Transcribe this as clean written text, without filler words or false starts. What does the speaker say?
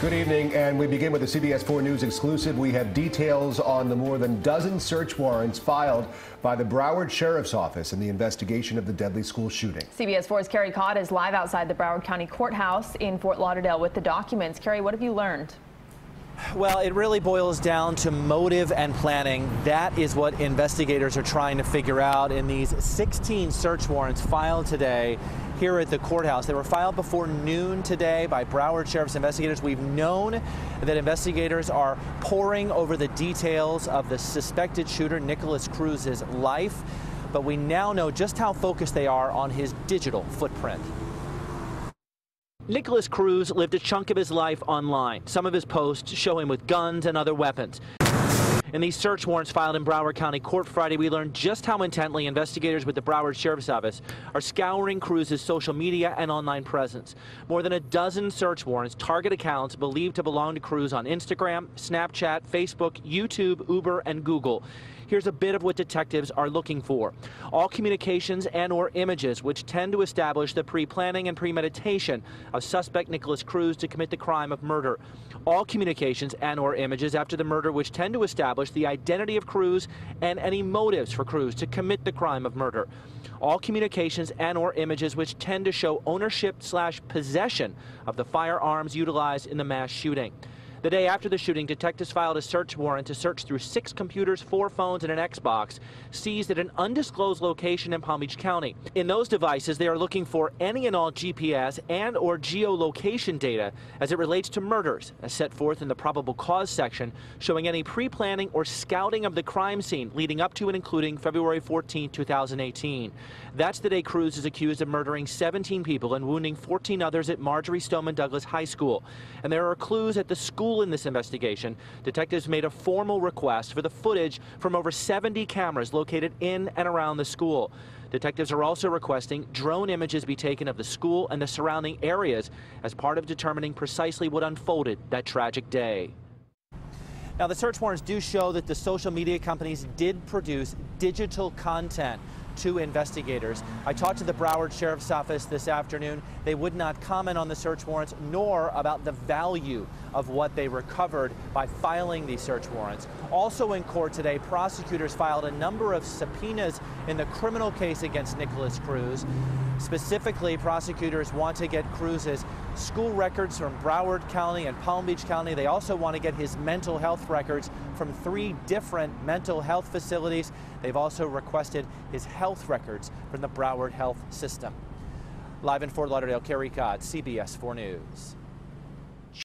Good evening, and we begin with a CBS 4 News exclusive. We have details on the more than a dozen search warrants filed by the Broward Sheriff's Office in the investigation of the deadly school shooting. CBS 4's Carrie Codd is live outside the Broward County Courthouse in Fort Lauderdale with the documents. Carrie, what have you learned? Well, it really boils down to motive and planning. That is what investigators are trying to figure out in these 16 search warrants filed today here at the courthouse. They were filed before noon today by Broward Sheriff's investigators. We've known that investigators are poring over the details of the suspected shooter, Nikolas Cruz's life, but we now know just how focused they are on his digital footprint. Nikolas Cruz lived a chunk of his life online. Some of his posts show him with guns and other weapons. In these search warrants filed in Broward County Court Friday, we learned just how intently investigators with the Broward Sheriff's Office are scouring Cruz's social media and online presence. More than a dozen search warrants target accounts believed to belong to Cruz on Instagram, Snapchat, Facebook, YouTube, Uber, and Google. Here's a bit of what detectives are looking for. All communications and/or images which tend to establish the pre-planning and premeditation of suspect Nikolas Cruz to commit the crime of murder. All communications and/or images after the murder which tend to establish the identity of Cruz and any motives for Cruz to commit the crime of murder. All communications and/or images which tend to show ownership/possession of the firearms utilized in the mass shooting. The day after the shooting, detectives filed a search warrant to search through 6 computers, 4 phones, and an Xbox seized at an undisclosed location in Palm Beach County. In those devices, they are looking for any and all GPS and/or geolocation data as it relates to murders, as set forth in the probable cause section, showing any pre-planning or scouting of the crime scene leading up to and including February 14, 2018. That's the day Cruz is accused of murdering 17 people and wounding 14 others at Marjorie Stoneman Douglas High School. And there are clues at the school in this investigation. Detectives made a formal request for the footage from over 70 cameras located in and around the school. Detectives are also requesting drone images be taken of the school and the surrounding areas as part of determining precisely what unfolded that tragic day. Now, the search warrants do show that the social media companies did produce digital content to investigators. I talked to the Broward Sheriff's Office this afternoon. They would not comment on the search warrants nor about the value of what they recovered by filing these search warrants. Also in court today, prosecutors filed a number of subpoenas in the criminal case against Nikolas Cruz. Specifically, prosecutors want to get Cruz's school records from Broward County and Palm Beach County. They also want to get his mental health records from 3 different mental health facilities. They've also requested his health records from the Broward Health System. Live in Fort Lauderdale, Carrie Codd, CBS 4 News.